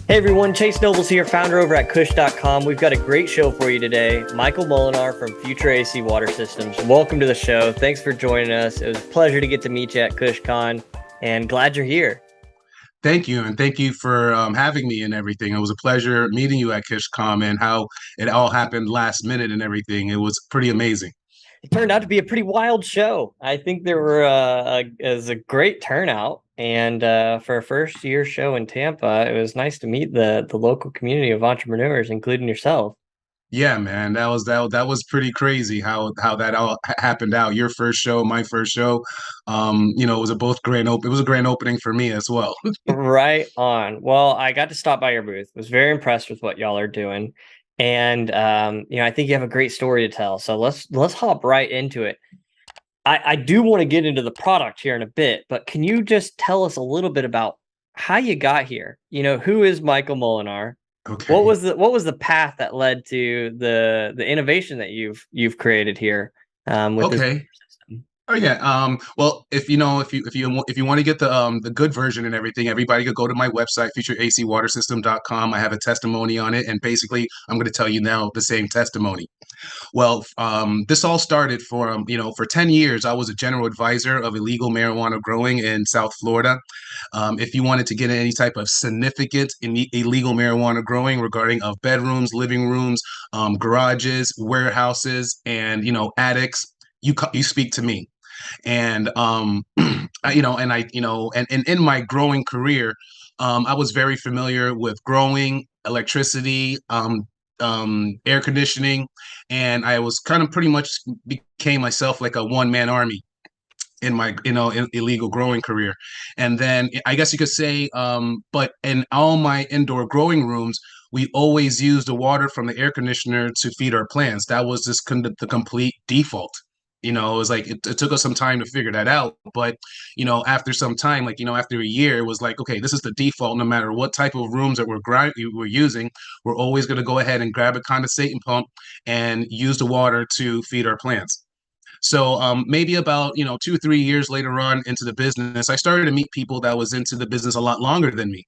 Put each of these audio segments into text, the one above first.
Hey everyone, Chase Nobles here, founder over at Kush.com. We've got a great show for you today. Michael Molinar from FutureAC Water Systems. Welcome to the show. Thanks for joining us. It was a pleasure to get to meet you at KushCon, and glad you're here. Thank you, and thank you for having me and everything. It was a pleasure meeting you at KishCom and how it all happened last minute and everything. It was pretty amazing. It turned out to be a pretty wild show. I think there were is a great turnout, and for a first year show in Tampa, it was nice to meet the local community of entrepreneurs, including yourself. Yeah, man, that was pretty crazy how that all happened out. Your first show, my first show. It was a both grand open. It was a grand opening for me as well. Right on. Well, I got to stop by your booth. Was very impressed with what y'all are doing. And I think you have a great story to tell. So let's hop right into it. I do want to get into the product here in a bit, but can you just tell us a little bit about how you got here? Who is Michael Molinar? What Okay. was the path that led to the innovation that you've created here with this Okay. system? Oh yeah. Well, if you want to get the good version and everything, everybody could go to my website, FutureACWaterSystem.com. I have a testimony on it, and basically, I'm going to tell you now the same testimony. Well, this all started for 10 years, I was a general advisor of illegal marijuana growing in South Florida. If you wanted to get any type of significant illegal marijuana growing regarding of bedrooms, living rooms, garages, warehouses, and attics, you speak to me. And and in my growing career, I was very familiar with growing, electricity, air conditioning, and I was kind of pretty much became myself like a one-man army in my illegal growing career. And then I guess you could say, but in all my indoor growing rooms, we always use the water from the air conditioner to feed our plants. That was just the complete default. It was like it took us some time to figure that out, but after some time, like after a year, it was like, okay, this is the default. No matter what type of rooms that we're using, we're always going to go ahead and grab a condensating pump and use the water to feed our plants. So maybe about 2 or 3 years later on into the business, I started to meet people that was into the business a lot longer than me.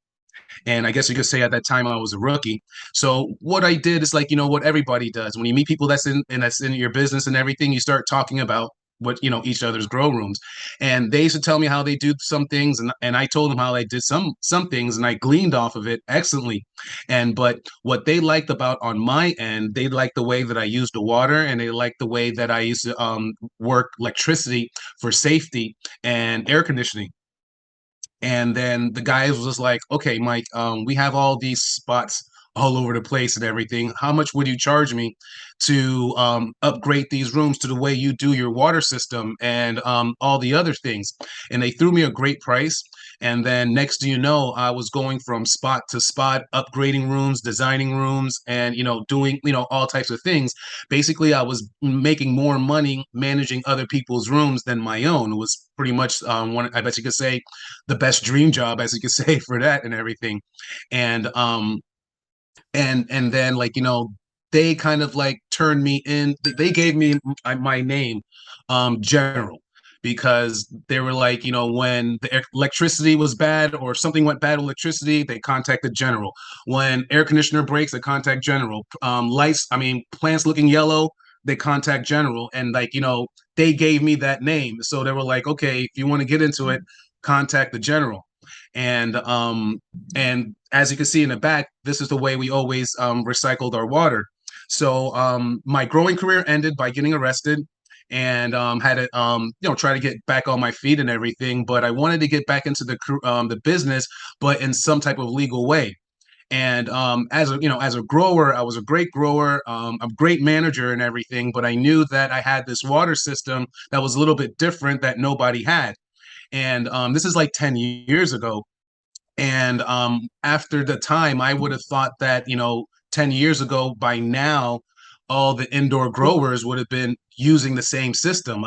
And I guess you could say at that time I was a rookie. So what I did is like, what everybody does. When you meet people that's in your business and everything, you start talking about what each other's grow rooms. And they used to tell me how they do some things, and I told them how they did some things, and I gleaned off of it excellently. But what they liked about on my end, they liked the way that I used the water, and they liked the way that I used to work electricity for safety and air conditioning. And then the guy was just like, okay, Mike, we have all these spots all over the place and everything. How much would you charge me to upgrade these rooms to the way you do your water system and all the other things? And they threw me a great price. And then next do you know, I was going from spot to spot, upgrading rooms, designing rooms, and doing all types of things. Basically, I was making more money managing other people's rooms than my own. It was pretty much one, I bet you could say, the best dream job, as you could say, for that and everything. And and then like they kind of like turned me in. They gave me my name, General, because they were like, when the electricity was bad or something went bad with electricity, they contact the General. When air conditioner breaks, they contact General. Lights, I mean, plants looking yellow, they contact General. And like, they gave me that name. So they were like, okay, if you want to get into it, contact the General. And as you can see in the back, this is the way we always recycled our water. So my growing career ended by getting arrested, and had to try to get back on my feet and everything. But I wanted to get back into the business, but in some type of legal way. And as a grower, I was a great grower, a great manager and everything. But I knew that I had this water system that was a little bit different that nobody had. And this is like 10 years ago. And after the time, I would have thought that, 10 years ago, by now, all the indoor growers would have been using the same system.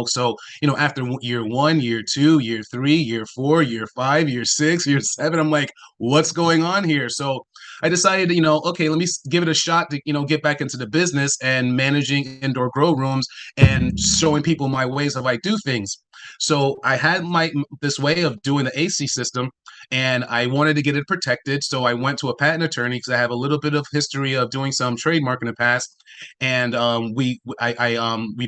So, after year one, year two, year three, year four, year five, year six, year seven, I'm like, what's going on here? So I decided, okay, let me give it a shot to, get back into the business and managing indoor grow rooms and showing people my ways of I do things. So I had this way of doing the AC system, and I wanted to get it protected. So I went to a patent attorney because I have a little bit of history of doing some trademark in the past, and we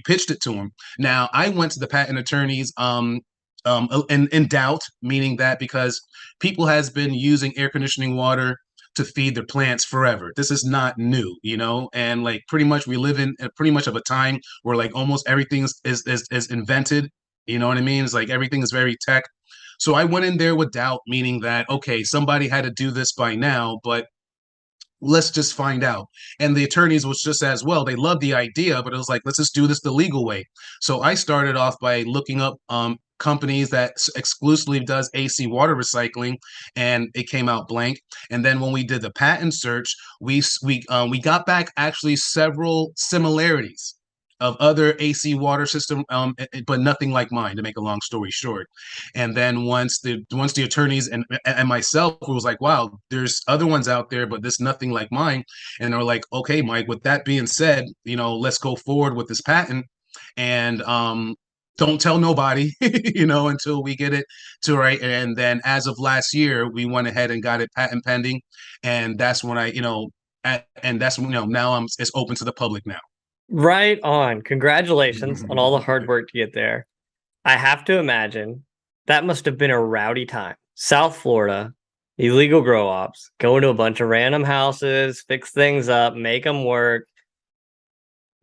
pitched it to him. Now I went to the patent attorneys in doubt, meaning that because people has been using air conditioning water to feed their plants forever. This is not new, you know, and like pretty much we live in pretty much of a time where like almost everything is invented. You know what I mean? It's like everything is very tech. So I went in there with doubt, meaning that okay, somebody had to do this by now, but let's just find out. And the attorneys was just as well. They loved the idea, but it was like, let's just do this the legal way. So I started off by looking up companies that exclusively does AC water recycling, and it came out blank. And then when we did the patent search, we got back actually several similarities of other AC water system, but nothing like mine. To make a long story short, and then once the attorneys and myself was like, wow, there's other ones out there, but there's nothing like mine. And they're like, okay, Mike. With that being said, let's go forward with this patent, and don't tell nobody, until we get it to right. And then as of last year, we went ahead and got it patent pending, and that's when and that's when now it's open to the public now. Right on. Congratulations on all the hard work to get there. I have to imagine that must have been a rowdy time. South Florida, illegal grow ops, going to a bunch of random houses, fix things up, make them work.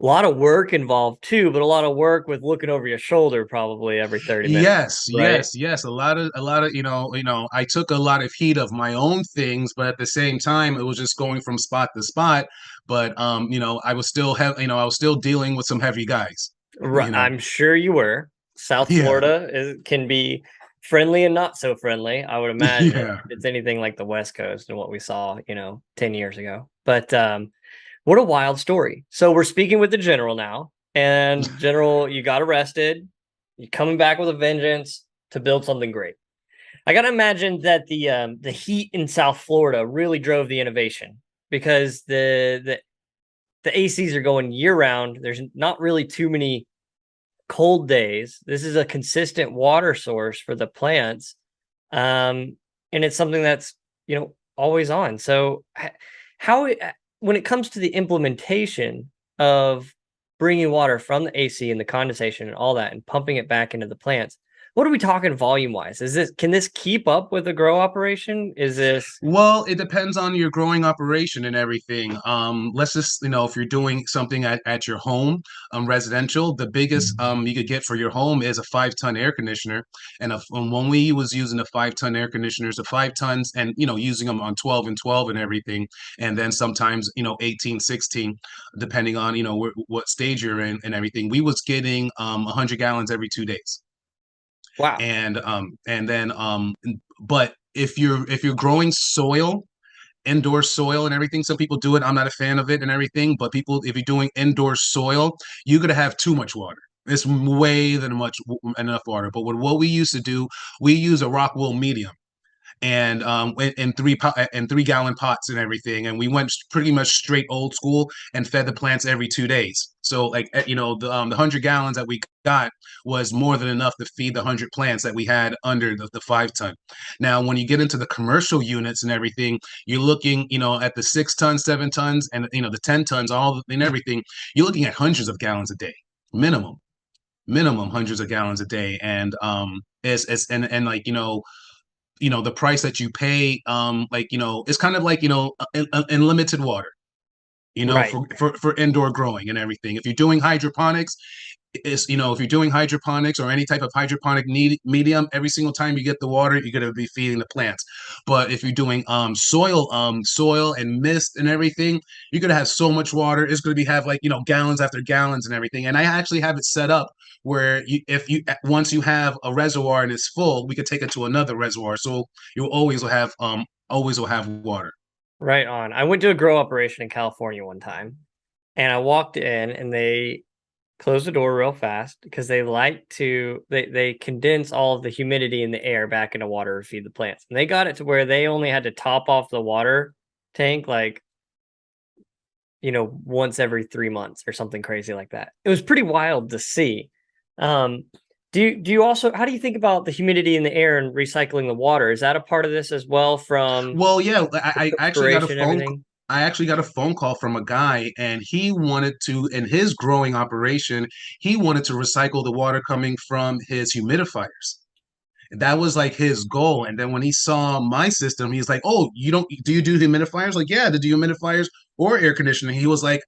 A lot of work involved too, but a lot of work with looking over your shoulder probably every 30 minutes, Yes, right? yes. A lot of I took a lot of heat of my own things, but at the same time, it was just going from spot to spot. But I was still I was still dealing with some heavy guys. Right, I'm sure you were. South Yeah, Florida can be friendly and not so friendly, I would imagine, yeah. if it's anything like the West Coast and what we saw, 10 years ago. But what a wild story. So we're speaking with the general now, and general, you got arrested. You're coming back with a vengeance to build something great. I gotta imagine that the heat in South Florida really drove the innovation because the ACs are going year round. There's not really too many cold days. This is a consistent water source for the plants. And it's something that's, always on. So how, when it comes to the implementation of bringing water from the AC and the condensation and all that and pumping it back into the plants, what are we talking volume wise? Can this keep up with the grow operation? Is this Well, it depends on your growing operation and everything. Let's just, if you're doing something at your home, residential, the biggest you could get for your home is a 5-ton air conditioner. And when we was using the 5-ton air conditioners, the 5 tons, and using them on 12 and 12 and everything, and then sometimes 18, 16, depending on what stage you're in and everything. We was getting 100 gallons every 2 days. wow? And then but if you're growing soil, indoor soil and everything, some people do it. I'm not a fan of it and everything, but people, if you're doing indoor soil, you're gonna have too much water. It's way than enough water. But with what we used to do, we use a rock wool medium, and in 3-gallon pots and everything, and we went pretty much straight old school and fed the plants every 2 days. So like the 100 gallons that we got was more than enough to feed the 100 plants that we had under the 5-ton. Now when you get into the commercial units and everything, you're looking at the 6 tons, 7 tons, and the 10 tons, all and everything. You're looking at hundreds of gallons a day, minimum hundreds of gallons a day. And it's and like the price that you pay, it's kind of like unlimited water, Right. for indoor growing and everything. If you're doing hydroponics, if you're doing hydroponics or any type of hydroponic medium, every single time you get the water, you're going to be feeding the plants. But if you're doing soil and mist and everything, you're going to have so much water. It's going to be have like gallons after gallons and everything. And I actually have it set up where if you once you have a reservoir and it's full, we could take it to another reservoir, so you always will have water. Right on. I went to a grow operation in California one time, and I walked in and they closed the door real fast because they like to they condense all of the humidity in the air back into water to feed the plants. And they got it to where they only had to top off the water tank like, once every 3 months or something crazy like that. It was pretty wild to see. Um, Do you also, how do you think about the humidity in the air and recycling the water? Is that a part of this as well from Well, yeah, I actually got a perspiration and phone. everything? I actually got a phone call from a guy, and he wanted to, in his growing operation, he wanted to recycle the water coming from his humidifiers. That was like his goal. And then when he saw my system, he's like, "Oh, you don't do you do humidifiers?" Like, yeah, to do humidifiers or air conditioning. He was like,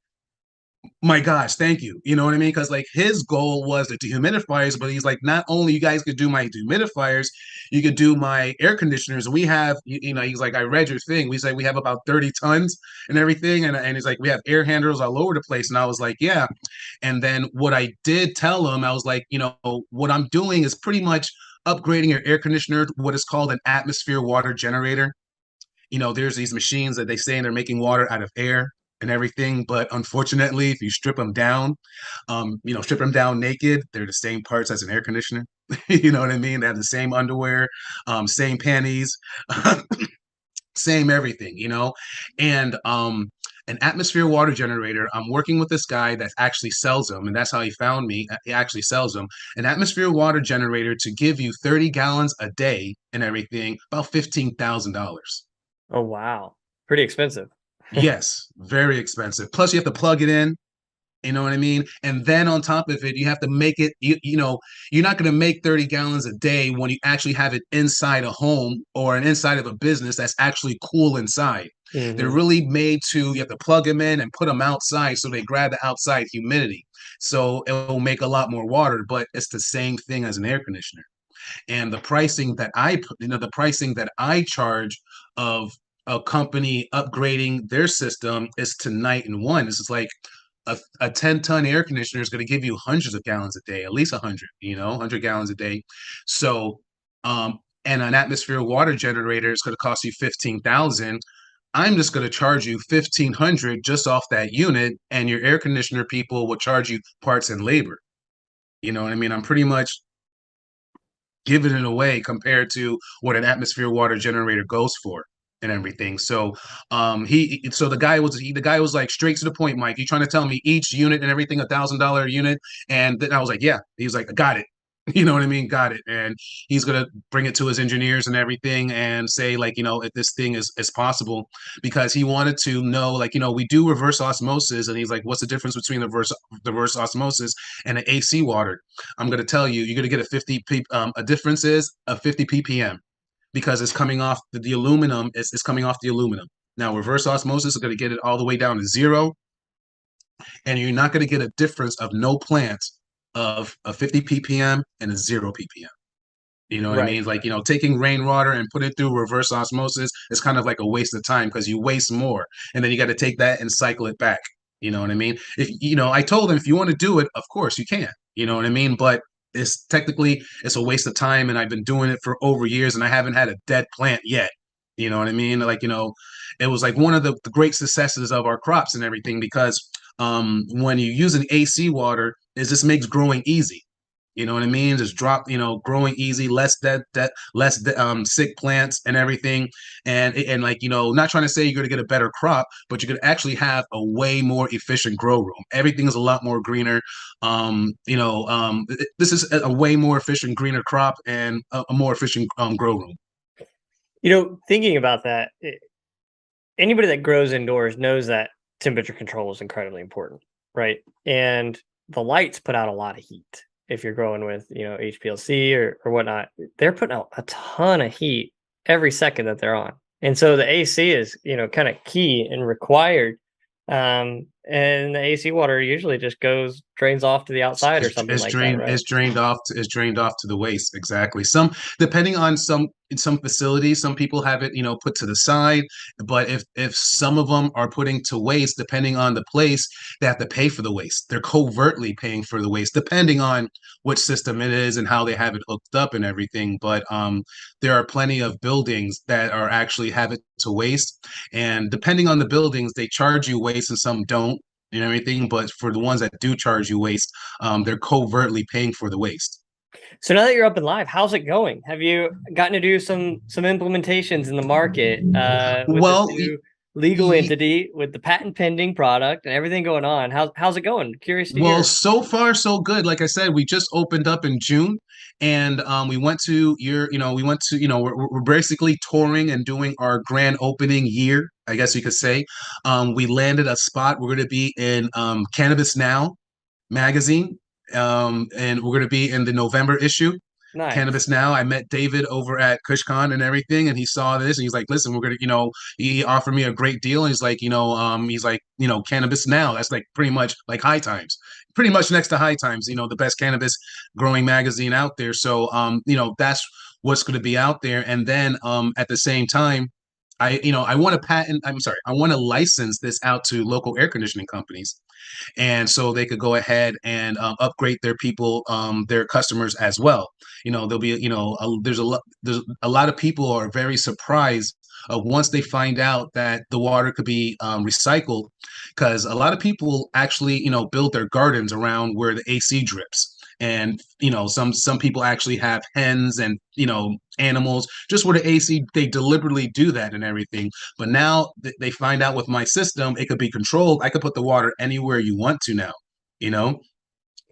my gosh, thank you. You know what I mean? Because like his goal was the dehumidifiers, but he's like, not only you guys could do my dehumidifiers, you could do my air conditioners. We have, he's like, I read your thing. We say we have about 30 tons and everything. And he's like, we have air handlers all over the place. And I was like, yeah. And then what I did tell him, I was like, what I'm doing is pretty much upgrading your air conditioner, what is called an atmosphere water generator. There's these machines that they say they're making water out of air and everything, but unfortunately, if you strip them down, strip them down naked, they're the same parts as an air conditioner. You know what I mean? They have the same underwear, same panties, same everything, and an atmosphere water generator. I'm working with this guy that actually sells them, and that's how he found me. He actually sells them. An atmosphere water generator to give you 30 gallons a day and everything, about $15,000. Oh, wow. Pretty expensive. Yes, very expensive. Plus, you have to plug it in. You know what I mean? And then on top of it, you have to make it, you're not going to make 30 gallons a day when you actually have it inside a home or an inside of a business that's actually cool inside. They're Hmm. really made to, you have to plug them in and put them outside so they grab the outside humidity. So it will make a lot more water, but it's the same thing as an air conditioner. And the pricing that I charge of a company upgrading their system is to night and one. This is like a 10-ton air conditioner is going to give you hundreds of gallons a day, at least 100, 100 gallons a day. So, and an atmosphere water generator is going to cost you 15,000. I'm just going to charge you 1,500 just off that unit, and your air conditioner people will charge you parts and labor. You know what I mean? I'm pretty much giving it away compared to what an atmosphere water generator goes for and everything. So the guy was like straight to the point, Mike. You trying to tell me each unit and everything $1,000 a unit? And then I was like, yeah. He was like, I got it. You know what I mean? Got it. And he's gonna bring it to his engineers and everything and say, like, if this thing is possible, because he wanted to know, like, we do reverse osmosis. And he's like, what's the difference between the reverse osmosis and an AC water? I'm going to tell you, you're going to get a difference is a 50 ppm because it's coming off the aluminum. It's coming off the aluminum. Now, reverse osmosis is going to get it all the way down to zero, and you're not going to get a difference of no plant of a 50 ppm and a 0 ppm. You know what I Right. mean? Like, taking rainwater and put it through reverse osmosis is kind of like a waste of time because you waste more. And then you got to take that and cycle it back. You know what I mean? I told him if you want to do it, of course you can. You know what I mean? But it's a waste of time. And I've been doing it for over years and I haven't had a dead plant yet. You know what I mean? Like, it was like one of the great successes of our crops and everything because when you use an AC water, it just makes growing easy. You know what I mean? Just drop, growing easy, less sick plants and everything, and like not trying to say you're going to get a better crop, but you're going to actually have a way more efficient grow room. Everything is a lot more greener. This is a way more efficient, greener crop and a more efficient grow room. Thinking about that, anybody that grows indoors knows that temperature control is incredibly important, right? And the lights put out a lot of heat. If you're growing with, HPLC or whatnot, they're putting out a ton of heat every second that they're on. And so the AC is, kind of key and required. And the AC water usually just drains off to the outside or something like that, right? Drained off to the waste. Exactly. Some depending on some facilities, some people have it, put to the side. But if some of them are putting to waste, depending on the place, they have to pay for the waste. They're covertly paying for the waste, depending on which system it is and how they have it hooked up and everything. But there are plenty of buildings that are actually have it to waste, and depending on the buildings, they charge you waste and some don't and everything. But for the ones that do charge you waste, they're covertly paying for the waste. So now that you're up and live, how's it going? Have you gotten to do some implementations in the market with this Well, new legal entity with the patent pending product and everything going on? How's it going? Curious to well, hear. so far so good. Like I said, we just opened up in June, and we went to we went to, we're basically touring and doing our grand opening year, I guess you could say. We landed a spot. We're going to be in Cannabis Now magazine, and we're going to be in the November issue. Cannabis Nice. Now. I met David over at KushCon and everything, and he saw this and he's like, "Listen, we're gonna, he offered me a great deal." And he's like, Cannabis Now. That's like pretty much like High Times, pretty much next to High Times. The best cannabis growing magazine out there. So, that's what's going to be out there. And then, at the same time, I want to patent. I'm sorry, I want to license this out to local air conditioning companies, and so they could go ahead and upgrade their people, their customers as well. There'll be, there's a lot of people are very surprised once they find out that the water could be recycled, because a lot of people actually, build their gardens around where the AC drips. And some people actually have hens and animals just where the AC, they deliberately do that and everything. But now they find out with my system, it could be controlled. I could put the water anywhere you want to now, you know?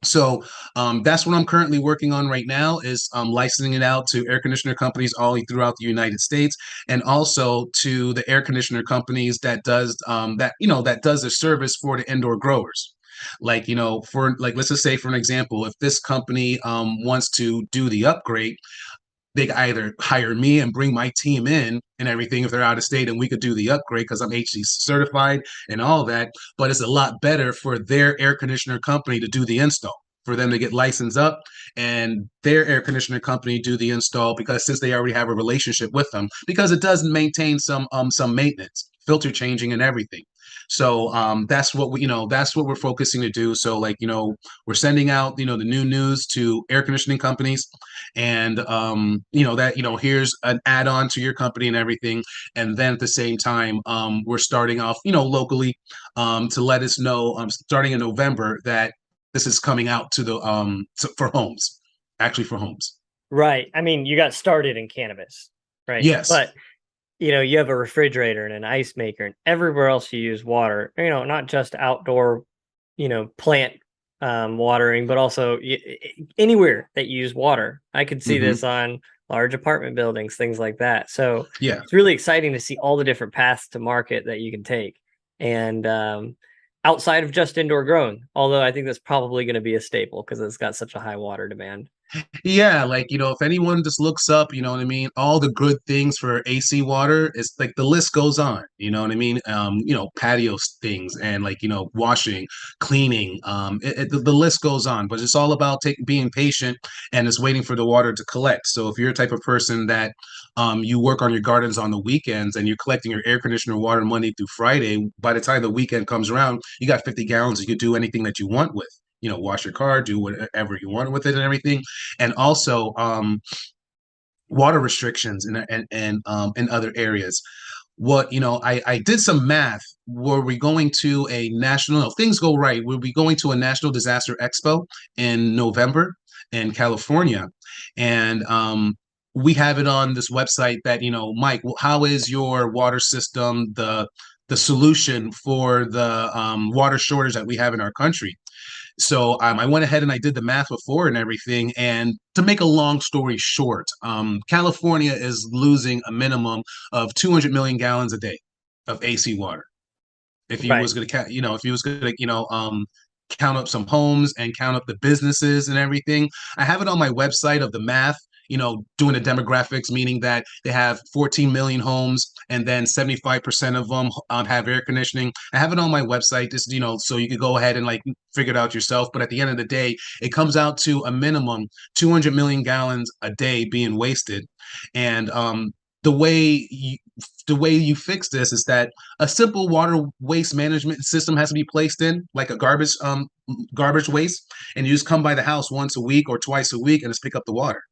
So that's what I'm currently working on right now, is licensing it out to air conditioner companies all throughout the United States, and also to the air conditioner companies that does that does the service for the indoor growers. Like, for like, let's just say, for an example, if this company wants to do the upgrade, they could either hire me and bring my team in and everything if they're out of state, and we could do the upgrade because I'm HC certified and all that. But it's a lot better for their air conditioner company to do the install, for them to get licensed up and their air conditioner company do the install, because since they already have a relationship with them, because it does maintain some maintenance, filter changing and everything. So that's what that's what we're focusing to do. So, like, we're sending out the new news to air conditioning companies, and that here's an add-on to your company and everything. And then at the same time, we're starting off locally, to let us know, starting in November, that this is coming out to the for homes, actually for homes. Right. I mean, you got started in cannabis, right? Yes. But you have a refrigerator and an ice maker, and everywhere else you use water, not just outdoor, plant watering, but also anywhere that you use water. I could see Hmm. this on large apartment buildings, things like that. So Yeah. it's really exciting to see all the different paths to market that you can take. And outside of just indoor grown, although I think that's probably going to be a staple because it's got such a high water demand. Yeah, like, if anyone just looks up, you know what I mean, all the good things for AC water, it's like the list goes on, you know what I mean? Patio things, and, like, washing, cleaning, the list goes on, but it's all about being patient and just waiting for the water to collect. So if you're a type of person that you work on your gardens on the weekends and you're collecting your air conditioner water Monday through Friday, by the time the weekend comes around, you got 50 gallons, you could do anything that you want with. Wash your car, do whatever you want with it and everything. And also water restrictions in other areas. What I did some math. Were we going to a national, if things go right, we'll be going to a national disaster expo in November in California. And we have it on this website that, Mike, how is your water system the solution for the water shortage that we have in our country? So I went ahead and I did the math before and everything. And to make a long story short, California is losing a minimum of 200 million gallons a day of AC water. If you Right. was going to, if you was going to, count up some homes and count up the businesses and everything, I have it on my website of the math. Doing the demographics, meaning that they have 14 million homes, and then 75% of them have air conditioning. I have it on my website, just, so you could go ahead and, like, figure it out yourself. But at the end of the day, it comes out to a minimum 200 million gallons a day being wasted. And the way you, the way you fix this is that a simple water waste management system has to be placed in, like a garbage waste, and you just come by the house once a week or twice a week and just pick up the water.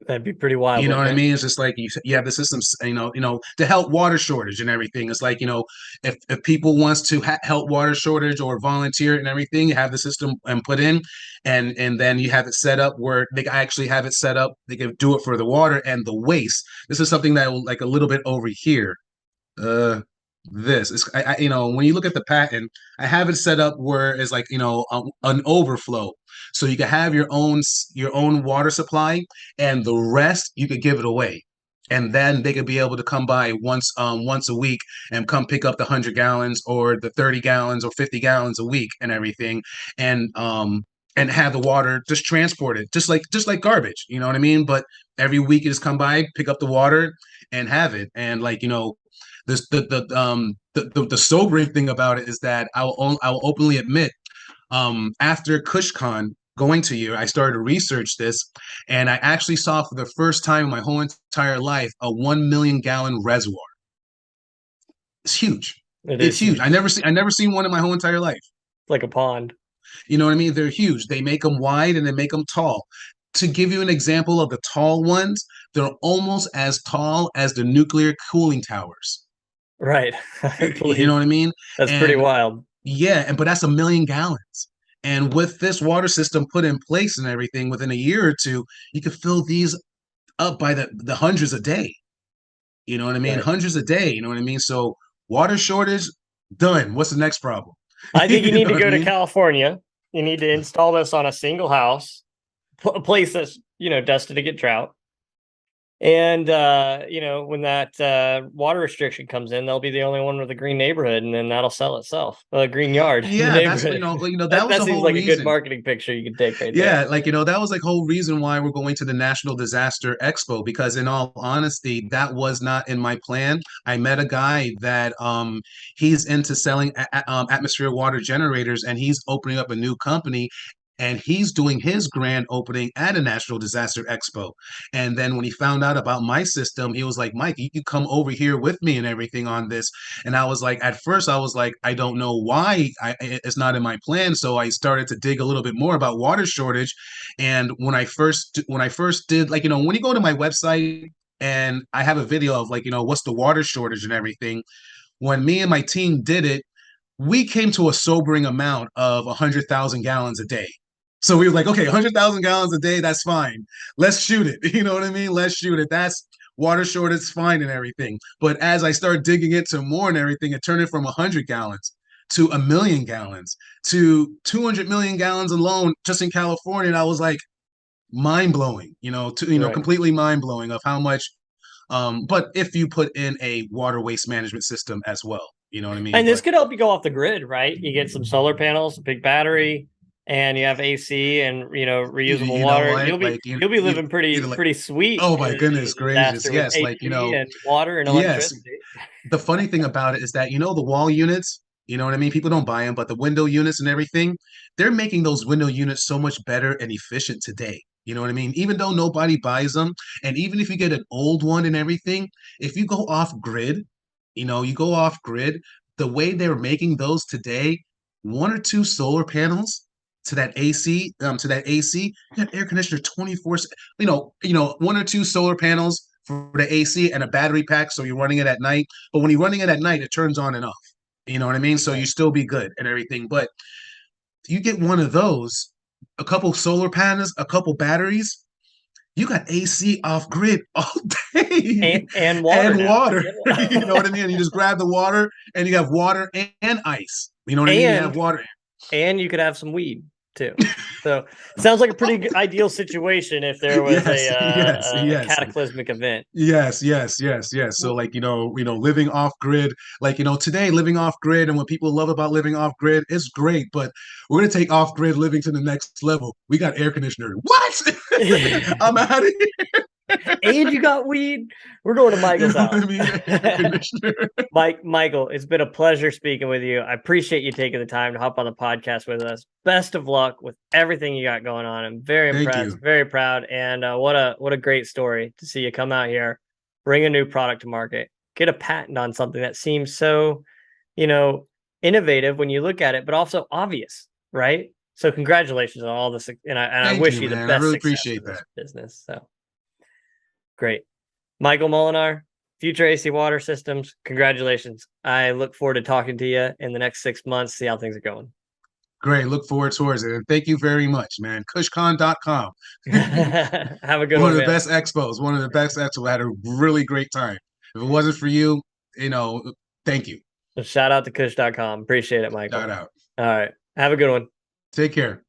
That'd be pretty wild, You know what wouldn't I it? mean? It's just like you have the systems, to help water shortage and everything. It's like, if people wants to help water shortage or volunteer and everything, you have the system and put in, and then you have it set up where they actually have it set up. They can do it for the water and the waste. This is something that will, like, a little bit over here. Uh, this. When you look at the patent, I have it set up where it's like, an overflow. So you can have your own water supply, and the rest you could give it away. And then they could be able to come by once a week and come pick up the 100 gallons or the 30 gallons or 50 gallons a week and everything, and have the water just transported, just like garbage. You know what I mean? But every week you just come by, pick up the water, and have it. And this the sobering thing about it is that I will openly admit, after KushCon going to you, I started to research this, and I actually saw for the first time in my whole entire life a 1 million gallon reservoir. It's huge. It It's is huge. huge. I never seen one in my whole entire life. Like a pond. You know what I mean? They're huge. They make them wide and they make them tall. To give you an example of the tall ones, they're almost as tall as the nuclear cooling towers. Right. I You know believe what I mean? that's pretty And wild. yeah, but that's 1 million gallons. And with this water system put in place and everything, within a year or two, you could fill these up by the hundreds a day. You know what I mean? Right. Hundreds a day. You know what I mean? So water shortage, done. What's the next problem? I think you You need know to what I go to mean? California. You need to install this on a single house, a place that's, destined to get drought. And when that water restriction comes in, they'll be the only one with a green neighborhood, and then that'll sell itself. A green yard in the Yeah, that's neighborhood. that That was that the seems whole like a good reason. marketing picture you could take right there. Yeah, that was like whole reason why we're going to the National Disaster Expo, because in all honesty, that was not in my plan. I met a guy that he's into selling atmosphere water generators, and he's opening up a new company, and he's doing his grand opening at a National Disaster Expo. And then when he found out about my system, he was like, "Mike, you could come over here with me and everything on this." And I was like, at first, I was like, I don't know why it's not in my plan. So I started to dig a little bit more about water shortage. And when I first did, when you go to my website and I have a video of what's the water shortage and everything. When me and my team did it, we came to a sobering amount of 100,000 gallons a day. So we were like, okay, 100,000 gallons a day, that's fine. Let's shoot it. You know what I mean? Let's shoot it. That's water shortage, fine and everything. But as I started digging into more and everything, it turned it from 100 gallons to 1 million gallons to 200 million gallons alone just in California. And I was like, mind blowing, Right. completely mind blowing of how much. But if you put in a water waste management system as well, you know what I mean? And this But could help you go off the grid, right? You get some solar panels, a big battery, and you have AC and reusable you know water. what? You'll be living either pretty sweet oh in my a goodness gracious, disaster with yes, AC and water and yes. electricity. The funny thing about it is that the wall units, you know what I mean? People don't buy them, but the window units and everything, they're making those window units so much better and efficient today. You know what I mean? Even though nobody buys them, and even if you get an old one and everything, if you go off grid, you go off grid, the way they're making those today, one or two solar panels to that AC, you got air conditioner 24, one or two solar panels for the AC and a battery pack, so you're running it at night. But when you're running it at night, it turns on and off. You know what I mean? So you Right. still be good and everything. But you get one of those, a couple solar panels, a couple batteries, you got AC off grid all day And water and now. water. You know what I Forget mean? You just grab the water and you have water and ice. You know what I mean? You have and water. and you could have some weed too. So sounds like a pretty ideal situation if there was Yes, yes, a yes. cataclysmic event. Yes, yes, yes, yes. So living off grid, today living off grid, and what people love about living off grid is great, but we're gonna take off grid living to the next level. We got air conditioner. What? I'm out of here. And you got weed. We're going to You Michael's know what house. I mean? Air conditioner. Michael, it's been a pleasure speaking with you. I appreciate you taking the time to hop on the podcast with us. Best of luck with everything you got going on. I'm very Thank impressed, you. very proud, and what a great story to see you come out here, bring a new product to market, get a patent on something that seems so, you know, innovative when you look at it, but also obvious, right? So congratulations on all this, and I Thank wish you, you the man. I best really success appreciate with this that. business. So great. Michael Molinar, FutureAC Water Systems, congratulations. I look forward to talking to you in the next 6 months, see how things are going. Great. Look forward towards it. And thank you very much, man. Kushcon.com. Have a good One one, of the man. best expos. One of the best expos. I had a really great time. If it wasn't for you, you know, thank you. So shout out to kush.com. Appreciate it, Michael. Shout out. All right. Have a good one. Take care.